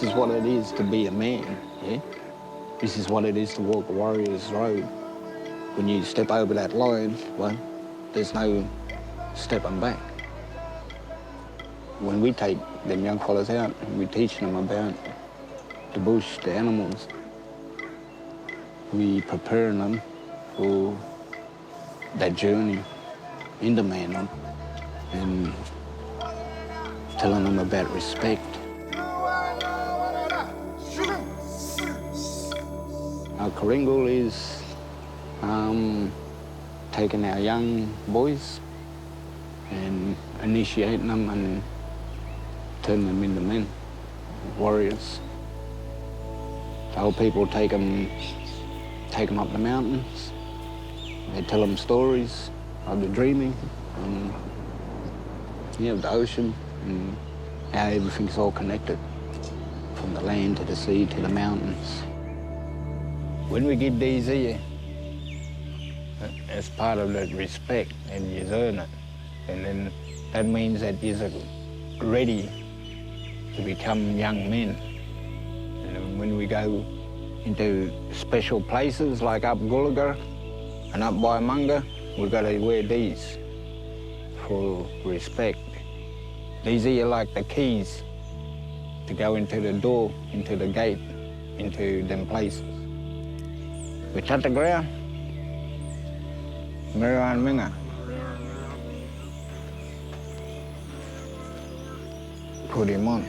This is what it is to be a man, yeah? This is what it is to walk a warrior's road. When you step over that line, well, there's no stepping back. When we take them young fellas out, we teach them about the bush, the animals. We prepare them for that journey into manhood and telling them about respect. Our Kuringle is taking our young boys and initiating them and turning them into men, warriors. The old people take them up the mountains. They tell them stories of the dreaming and of the ocean and how everything's all connected, from the land to the sea to the mountains. When we give these here, it's part of that respect, and you earn it. And then that means that you're ready to become young men. And when we go into special places like up Gulaga and up Waimanga, we've got to wear these for respect. These are like the keys to go into the door, into the gate, into them places. We touch the ground, Miriam Minga. Put him on.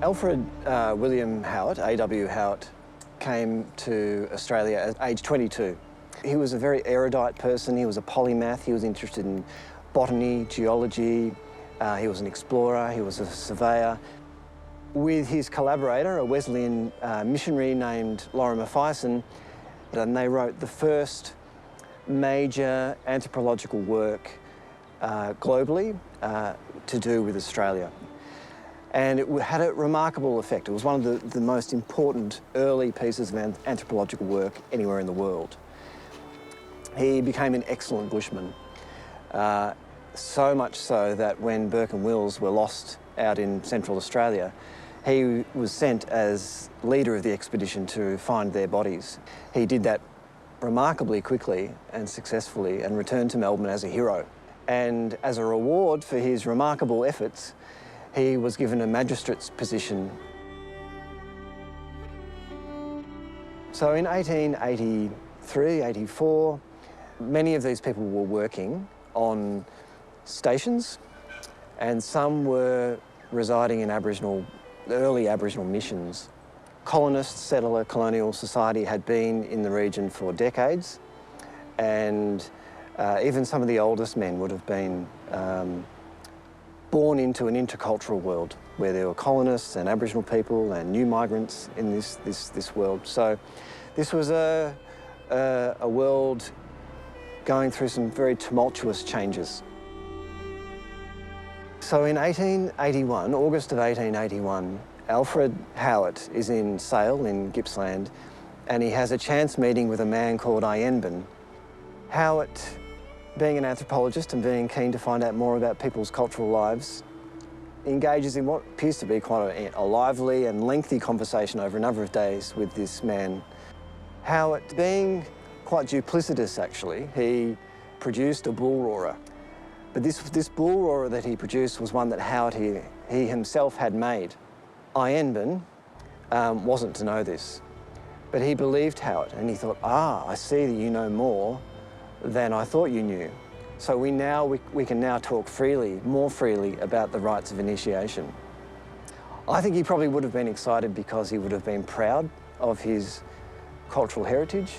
Alfred William Howitt, A.W.Howitt, came to Australia at age 22. He was a very erudite person. He was a polymath. He was interested in botany, geology. He was an explorer. He was a surveyor. With his collaborator, a Wesleyan missionary named Lorimer Fyson, and they wrote the first major anthropological work globally to do with Australia. And it had a remarkable effect. It was one of the most important early pieces of anthropological work anywhere in the world. He became an excellent bushman, so much so that when Burke and Wills were lost out in Central Australia, he was sent as leader of the expedition to find their bodies. He did that remarkably quickly and successfully and returned to Melbourne as a hero. And as a reward for his remarkable efforts, he was given a magistrate's position. So in 1883, 84, many of these people were working on stations, and some were residing in early Aboriginal missions. Colonists, settler colonial society had been in the region for decades, and even some of the oldest men would have been born into an intercultural world where there were colonists and Aboriginal people and new migrants in this world. So this was a world going through some very tumultuous changes. So in 1881, August of 1881, Alfred Howitt is in Sale in Gippsland, and he has a chance meeting with a man called Yuin. Howitt, being an anthropologist and being keen to find out more about people's cultural lives, engages in what appears to be quite a lively and lengthy conversation over a number of days with this man. Howitt, being quite duplicitous actually, he produced a bull roarer. But this bull roarer that he produced was one that Howitt he himself had made. Yuin wasn't to know this, but he believed Howitt, and he thought, I see that you know more than I thought you knew. So we can now talk more freely about the rites of initiation. I think he probably would have been excited because he would have been proud of his cultural heritage.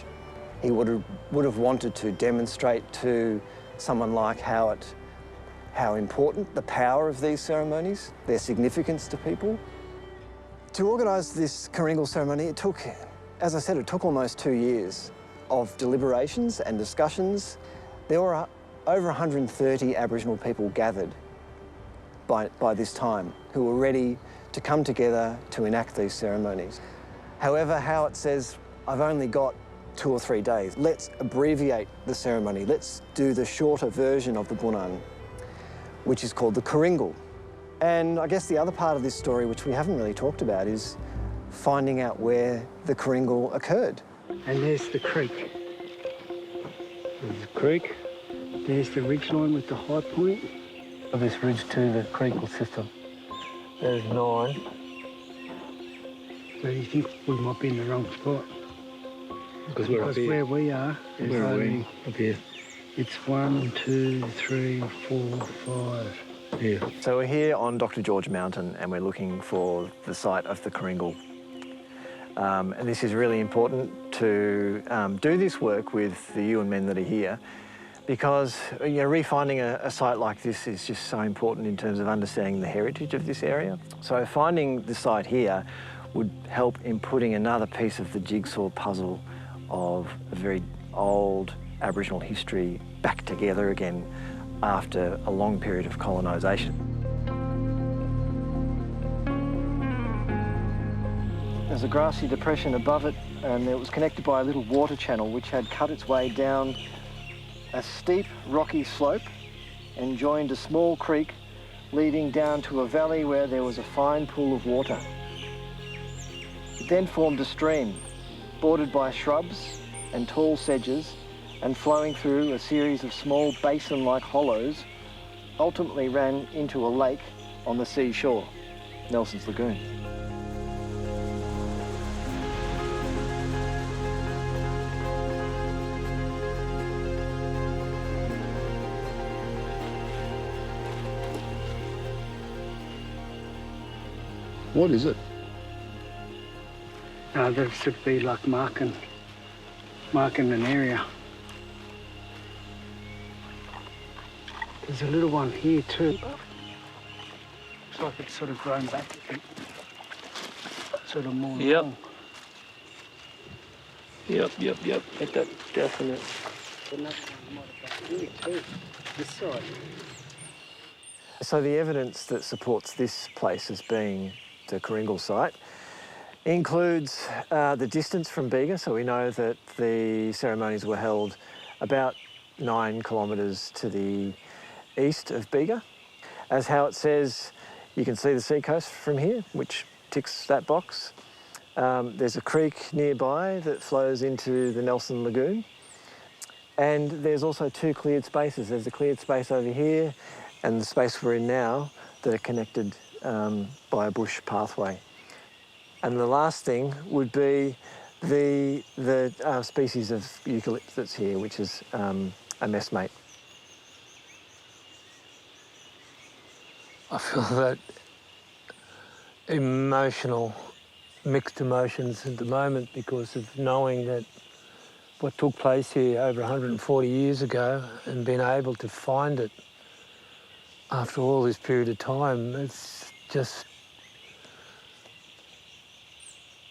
He would have wanted to demonstrate to someone like Howitt how important the power of these ceremonies, their significance to people. To organise this Kuringle ceremony, it took, as I said, it took almost 2 years. of deliberations and discussions. There were over 130 Aboriginal people gathered by this time who were ready to come together to enact these ceremonies. However, Howitt says, I've only got 2 or 3 days. Let's abbreviate the ceremony. Let's do the shorter version of the Bunan, which is called the Kuringle. And I guess the other part of this story, which we haven't really talked about, is finding out where the Kuringle occurred. And there's the creek. There's the creek. There's the ridge line with the high point Of this ridge to the Kuringle system. There's 9. So you think we might be in the wrong spot? Because we're up here. Where we are, is Where are we? only, Up here. it's 1, 2, 3, 4, 5. Yeah. So we're here on Dr. George Mountain and we're looking for the site of the Kuringle. And this is really important to do this work with the Yuin men that are here, because refinding a site like this is just so important in terms of understanding the heritage of this area. So finding the site here would help in putting another piece of the jigsaw puzzle of a very old Aboriginal history back together again after a long period of colonisation. There's a grassy depression above it, and it was connected by a little water channel which had cut its way down a steep rocky slope and joined a small creek leading down to a valley where there was a fine pool of water. It then formed a stream bordered by shrubs and tall sedges and flowing through a series of small basin-like hollows, ultimately ran into a lake on the seashore, Nelson's Lagoon. What is it? That should be like marking an area. There's a little one here too. Looks like it's sort of grown back a bit. Sort of more long. Yep. Get that definite. The next one might have been here too. This side. So the evidence that supports this place as being the Kuringle site includes the distance from Bega. So we know that the ceremonies were held about 9 kilometres to the east of Bega. As Howitt says, you can see the seacoast from here, which ticks that box. There's a creek nearby that flows into the Nelson Lagoon. And there's also 2 cleared spaces. There's a cleared space over here and the space we're in now that are connected by a bush pathway. And the last thing would be the species of eucalyptus that's here, which is a messmate. I feel that mixed emotions at the moment because of knowing that what took place here over 140 years ago and being able to find it after all this period of time, it's just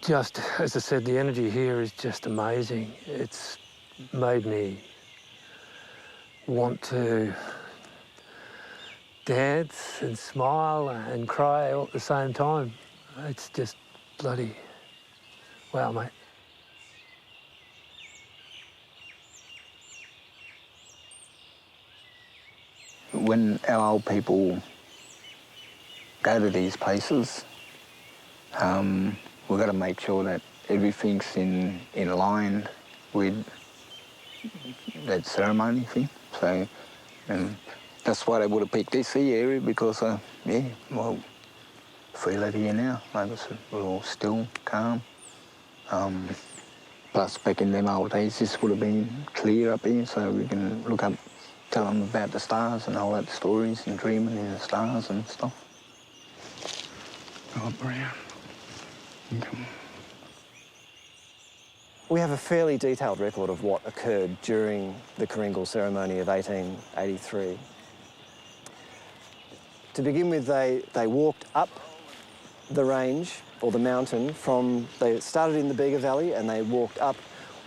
as I said, the energy here is just amazing. It's made me want to dance and smile and cry all at the same time. It's just bloody wow, mate. When our old people go to these places, we've got to make sure that everything's in line with that ceremony thing. So that's why they would have picked this sea area because, feel it here now. Like I said, we're all still, calm. Plus, back in them old days, this would have been clear up here, so we can look up, tell them about the stars and all that stories and dreaming in the stars and stuff. Go up around. Come on. We have a fairly detailed record of what occurred during the Kuringle ceremony of 1883. To begin with, they walked up the range, or the mountain, they started in the Bega Valley and they walked up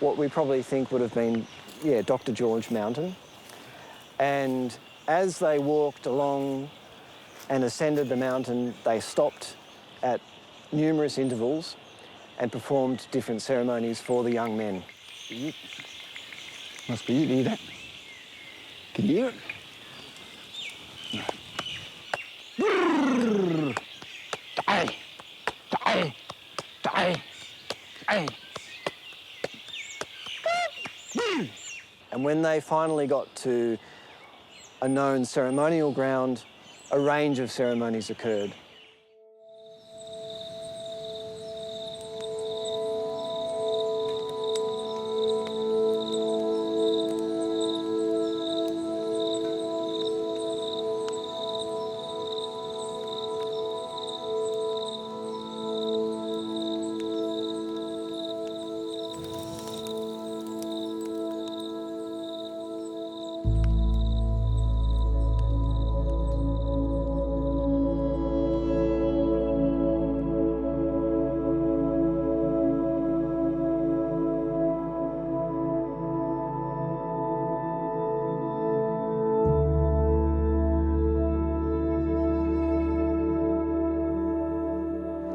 what we probably think would have been, yeah, Dr. George Mountain. And as they walked along and ascended the mountain, they stopped at numerous intervals and performed different ceremonies for the young men. Must be you, do that. Can you hear it? Die! Die! Die! Die! And when they finally got to a known ceremonial ground, a range of ceremonies occurred.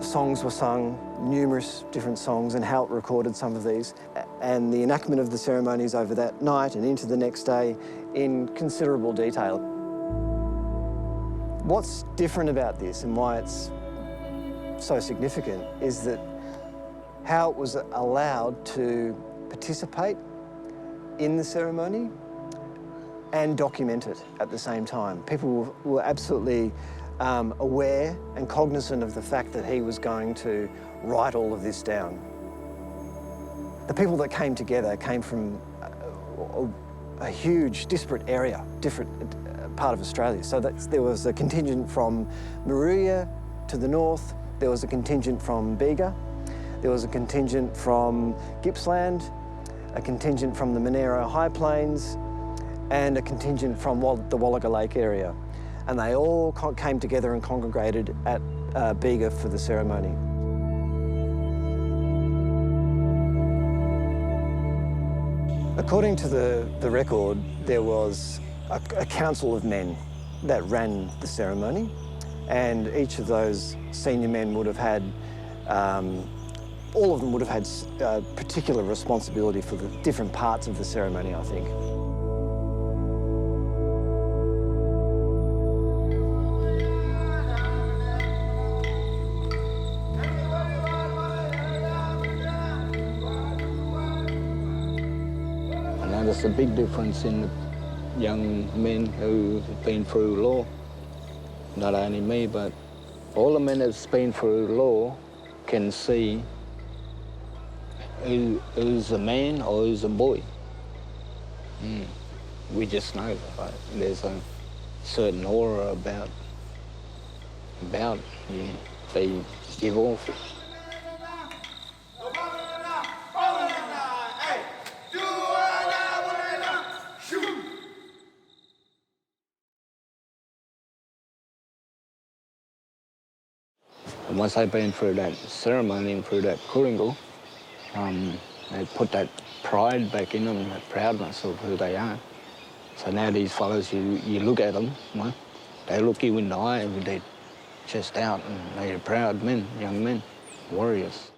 Songs were sung, numerous different songs, and Howitt recorded some of these. And the enactment of the ceremonies over that night and into the next day in considerable detail. What's different about this and why it's so significant is that Howitt was allowed to participate in the ceremony and document it at the same time. People were absolutely aware and cognizant of the fact that he was going to write all of this down. The people that came together came from a huge, disparate area, different part of Australia. So there was a contingent from Moruya to the north, there was a contingent from Bega, there was a contingent from Gippsland, a contingent from the Monero High Plains, and a contingent from the Wallaga Lake area. And they all came together and congregated at Bega for the ceremony. According to the record, there was a council of men that ran the ceremony, and each of those senior men would have had, all of them would have had particular responsibility for the different parts of the ceremony, I think. There's a big difference in the young men who've been through law. Not only me, but all the men that's been through law can see who's a man or who's a boy. We just know, right? There's a certain aura about they give off. And once they've been through that ceremony and through that Kuringle, they put that pride back in them, that proudness of who they are. So now these fellows, you look at them, right? They look you in the eye with their chest out, and they're proud men, young men, warriors.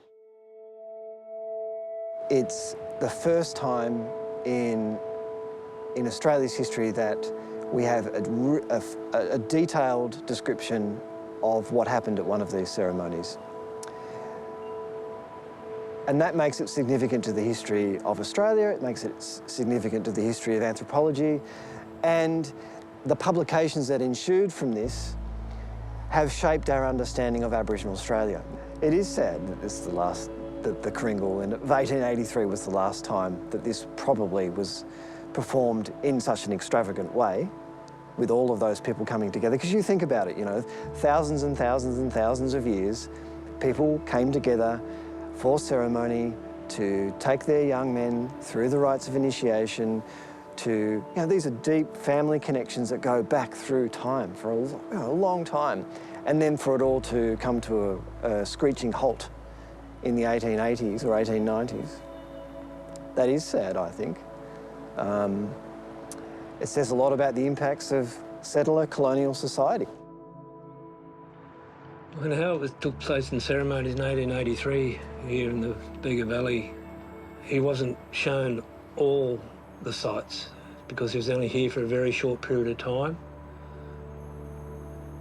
It's the first time in Australia's history that we have a detailed description of what happened at one of these ceremonies. And that makes it significant to the history of Australia, it makes it significant to the history of anthropology, and the publications that ensued from this have shaped our understanding of Aboriginal Australia. It is sad that this is the Kuringle of 1883 was the last time that this probably was performed in such an extravagant way, with all of those people coming together. Because you think about it, you know, thousands and thousands and thousands of years, people came together for ceremony to take their young men through the rites of initiation, these are deep family connections that go back through time for a long time. And then for it all to come to a screeching halt in the 1880s or 1890s. That is sad, I think. It says a lot about the impacts of settler colonial society. When Howitt took place in ceremonies in 1883 here in the Bega Valley, he wasn't shown all the sites because he was only here for a very short period of time.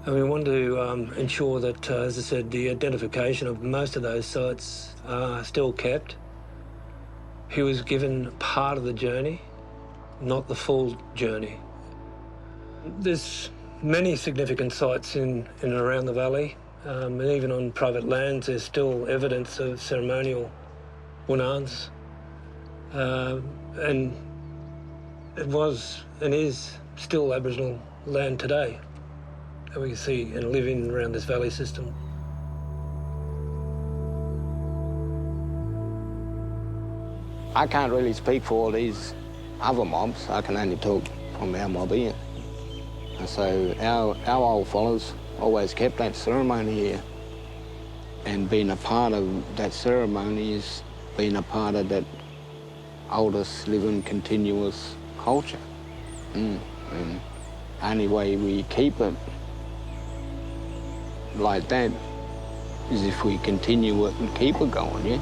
And we wanted to ensure that, as I said, the identification of most of those sites are still kept. He was given part of the journey, not the full journey. There's many significant sites in and around the valley, and even on private lands there's still evidence of ceremonial wunans. And it was and is still Aboriginal land today that we can see and live in around this valley system. I can't really speak for all these other mobs. I can only talk from our mob here. And so our old fellas always kept that ceremony here. And being a part of that ceremony is being a part of that oldest living continuous culture. And only way we keep it like that is if we continue it and keep it going, yeah?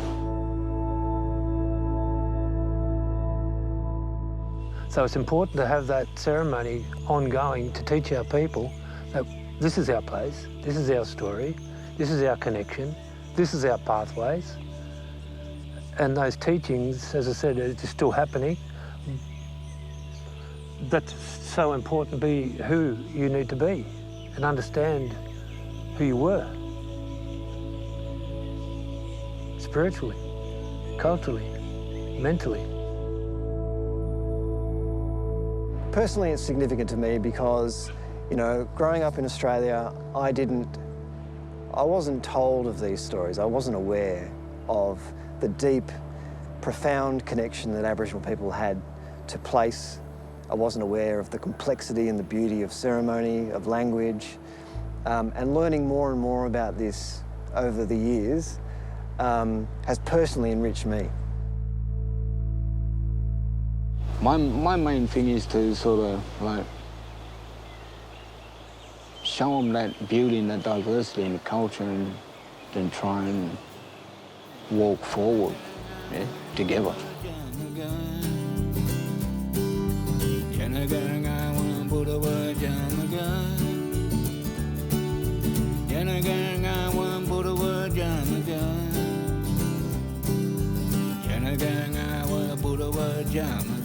So it's important to have that ceremony ongoing to teach our people that this is our place, this is our story, this is our connection, this is our pathways. And those teachings, as I said, are still happening. That's so important to be who you need to be and understand who you were. Spiritually, culturally, mentally. Personally, it's significant to me because, you know, growing up in Australia, I wasn't told of these stories. I wasn't aware of the deep, profound connection that Aboriginal people had to place. I wasn't aware of the complexity and the beauty of ceremony, of language, and learning more and more about this over the years has personally enriched me. My main thing is to sort of like show them that beauty and that diversity in the culture and then try and walk forward, yeah, together. Jam